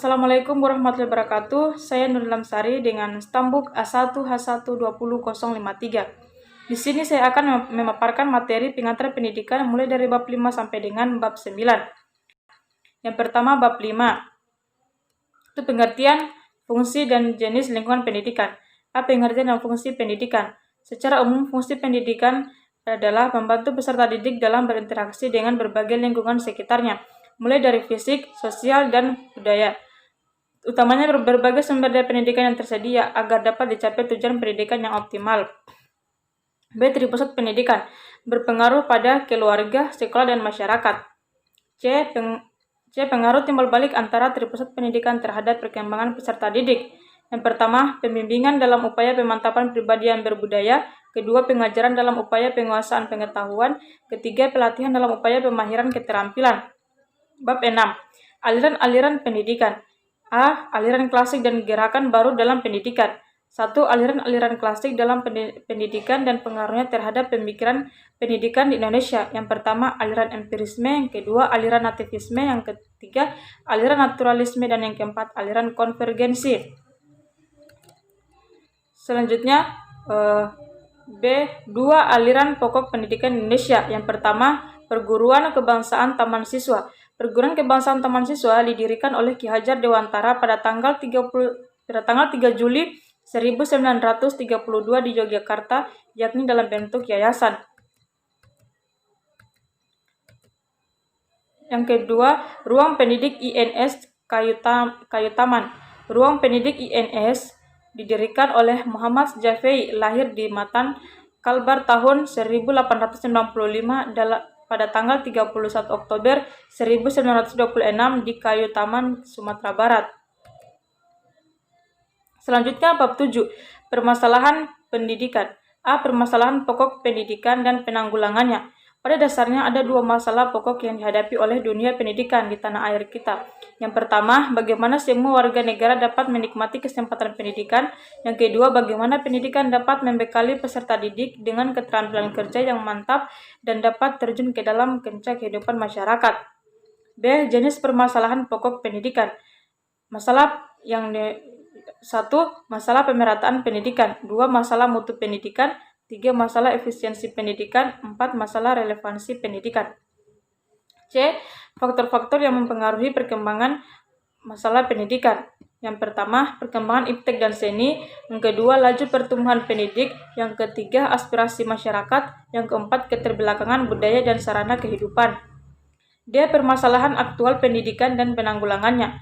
Assalamualaikum warahmatullahi wabarakatuh. Saya Nur Lamsari dengan Stambuk A1H120.053. Di sini saya akan memaparkan materi pengantar pendidikan mulai dari bab 5 sampai dengan bab 9. Yang pertama bab 5. Itu pengertian, fungsi dan jenis lingkungan pendidikan. Apa pengertian dan fungsi pendidikan? Secara umum, fungsi pendidikan adalah membantu peserta didik dalam berinteraksi dengan berbagai lingkungan sekitarnya, mulai dari fisik, sosial, dan budaya. Utamanya berbagai sumber daya pendidikan yang tersedia agar dapat dicapai tujuan pendidikan yang optimal. B. Pusat pendidikan berpengaruh pada keluarga, sekolah, dan masyarakat. C. Pengaruh timbal balik antara pusat pendidikan terhadap perkembangan peserta didik. Yang pertama, pembimbingan dalam upaya pemantapan pribadi yang berbudaya. Kedua, pengajaran dalam upaya penguasaan pengetahuan. Ketiga, pelatihan dalam upaya pemahiran keterampilan. Bab 6. Aliran-aliran pendidikan. A. Aliran klasik dan gerakan baru dalam pendidikan. 1. Aliran-aliran klasik dalam pendidikan dan pengaruhnya terhadap pemikiran pendidikan di Indonesia. Yang pertama, aliran empirisme. Yang kedua, aliran nativisme. Yang ketiga, aliran naturalisme. Dan yang keempat, aliran konvergensi. Selanjutnya, B. 2 aliran pokok pendidikan Indonesia. Yang pertama, Perguruan Kebangsaan Taman Siswa. Perguruan Kebangsaan Taman Siswa didirikan oleh Ki Hajar Dewantara pada tanggal 3 Juli 1932 di Yogyakarta, yakni dalam bentuk yayasan. Yang kedua, Ruang Pendidik INS Kayu Taman. Ruang Pendidik INS didirikan oleh Muhammad Jafei, lahir di Matan, Kalbar tahun 1895 pada tanggal 31 Oktober 1926 di Kayu Taman, Sumatera Barat. Selanjutnya bab 7, permasalahan pendidikan. A. Permasalahan pokok pendidikan dan penanggulangannya. Pada dasarnya ada dua masalah pokok yang dihadapi oleh dunia pendidikan di tanah air kita. Yang pertama, bagaimana semua warga negara dapat menikmati kesempatan pendidikan. Yang kedua, bagaimana pendidikan dapat membekali peserta didik dengan keterampilan kerja yang mantap dan dapat terjun ke dalam kancah kehidupan masyarakat. B. Jenis permasalahan pokok pendidikan. Masalah yang 1. Masalah pemerataan pendidikan. 2. Masalah mutu pendidikan. 3. Masalah efisiensi pendidikan. 4. Masalah relevansi pendidikan. C. Faktor-faktor yang mempengaruhi perkembangan masalah pendidikan. Yang pertama, perkembangan iptek dan seni. Yang kedua, laju pertumbuhan pendidik. Yang ketiga, aspirasi masyarakat. Yang keempat, keterbelakangan budaya dan sarana kehidupan. D. Permasalahan aktual pendidikan dan penanggulangannya.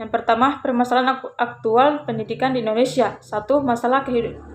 Yang pertama, permasalahan aktual pendidikan di Indonesia. 1. Masalah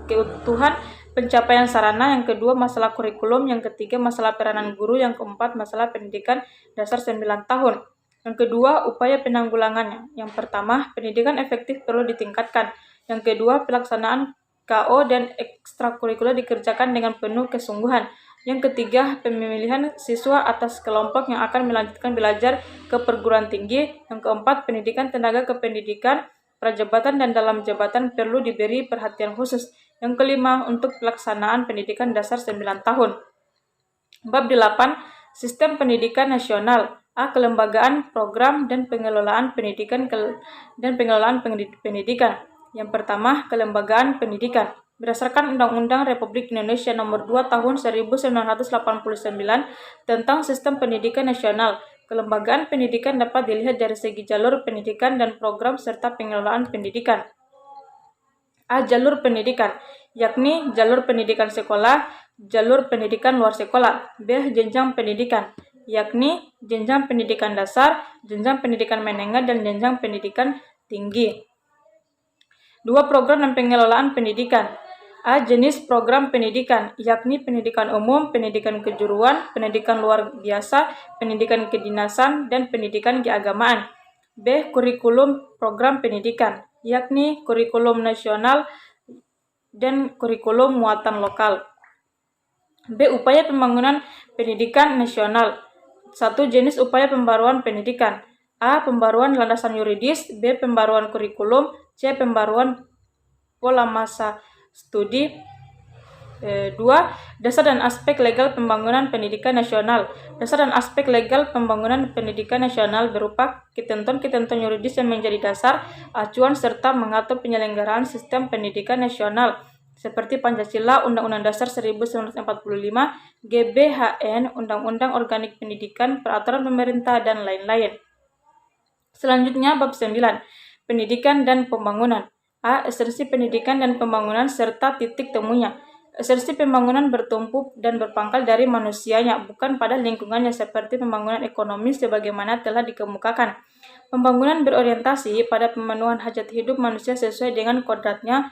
keutuhan pencapaian sarana. Yang kedua, masalah kurikulum. Yang ketiga, masalah peranan guru. Yang keempat, masalah pendidikan dasar 9 tahun. Yang kedua, upaya penanggulangannya. Yang pertama, pendidikan efektif perlu ditingkatkan. Yang kedua, pelaksanaan KO dan ekstrakurikuler dikerjakan dengan penuh kesungguhan. Yang ketiga, pemilihan siswa atas kelompok yang akan melanjutkan belajar ke perguruan tinggi. Yang keempat, pendidikan tenaga kependidikan, prajabatan dan dalam jabatan perlu diberi perhatian khusus. Yang kelima, untuk pelaksanaan pendidikan dasar 9 tahun. Bab 8, Sistem Pendidikan Nasional. A. Kelembagaan, program, dan pengelolaan pendidikan Yang pertama, kelembagaan pendidikan. Berdasarkan Undang-Undang Republik Indonesia Nomor 2 Tahun 1989 tentang Sistem Pendidikan Nasional, kelembagaan pendidikan dapat dilihat dari segi jalur pendidikan dan program serta pengelolaan pendidikan. A. Jalur pendidikan, yakni jalur pendidikan sekolah, jalur pendidikan luar sekolah. B. Jenjang pendidikan, yakni jenjang pendidikan dasar, jenjang pendidikan menengah, dan jenjang pendidikan tinggi. 2. Program dan pengelolaan pendidikan. A. Jenis program pendidikan, yakni pendidikan umum, pendidikan kejuruan, pendidikan luar biasa, pendidikan kedinasan, dan pendidikan keagamaan. B. Kurikulum program pendidikan, yakni kurikulum nasional dan kurikulum muatan lokal. B. Upaya pembangunan pendidikan nasional. 1. Jenis upaya pembaruan pendidikan. A. Pembaruan landasan yuridis. B. Pembaruan kurikulum. C. Pembaruan pola masa studi. 2. Dasar dan aspek legal pembangunan pendidikan nasional. Dasar dan aspek legal pembangunan pendidikan nasional berupa ketentuan-ketentuan yuridis yang menjadi dasar, acuan, serta mengatur penyelenggaraan sistem pendidikan nasional seperti Pancasila, Undang-Undang Dasar 1945, GBHN, Undang-Undang Organik Pendidikan, Peraturan Pemerintah, dan lain-lain. Selanjutnya, bab 9. Pendidikan dan pembangunan. A. Esensi pendidikan dan pembangunan serta titik temunya. Esensi pembangunan bertumpu dan berpangkal dari manusianya, bukan pada lingkungannya seperti pembangunan ekonomi sebagaimana telah dikemukakan. Pembangunan berorientasi pada pemenuhan hajat hidup manusia sesuai dengan kodratnya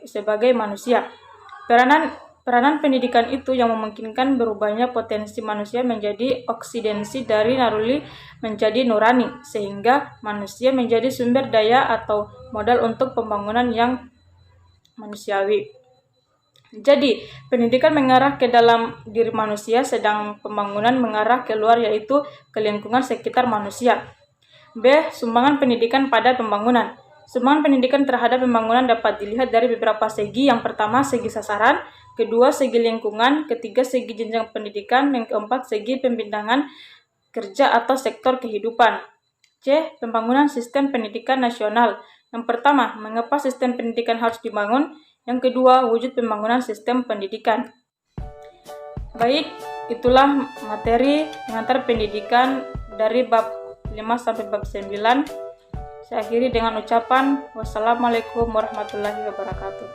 sebagai manusia. Peranan pendidikan itu yang memungkinkan berubahnya potensi manusia menjadi oksidensi dari naruli menjadi nurani, sehingga manusia menjadi sumber daya atau modal untuk pembangunan yang manusiawi. Jadi, pendidikan mengarah ke dalam diri manusia, sedang pembangunan mengarah keluar, yaitu ke lingkungan sekitar manusia. B. Sumbangan pendidikan pada pembangunan. Sumbangan pendidikan terhadap pembangunan dapat dilihat dari beberapa segi. Yang pertama, segi sasaran. Kedua, segi lingkungan. Ketiga, segi jenjang pendidikan. Yang keempat, segi pembintangan kerja atau sektor kehidupan. C. Pembangunan sistem pendidikan nasional. Yang pertama, mengapa sistem pendidikan harus dibangun? Yang kedua, wujud pembangunan sistem pendidikan. Baik, itulah materi pengantar pendidikan dari bab 5 sampai bab 9. Saya akhiri dengan ucapan wassalamualaikum warahmatullahi wabarakatuh.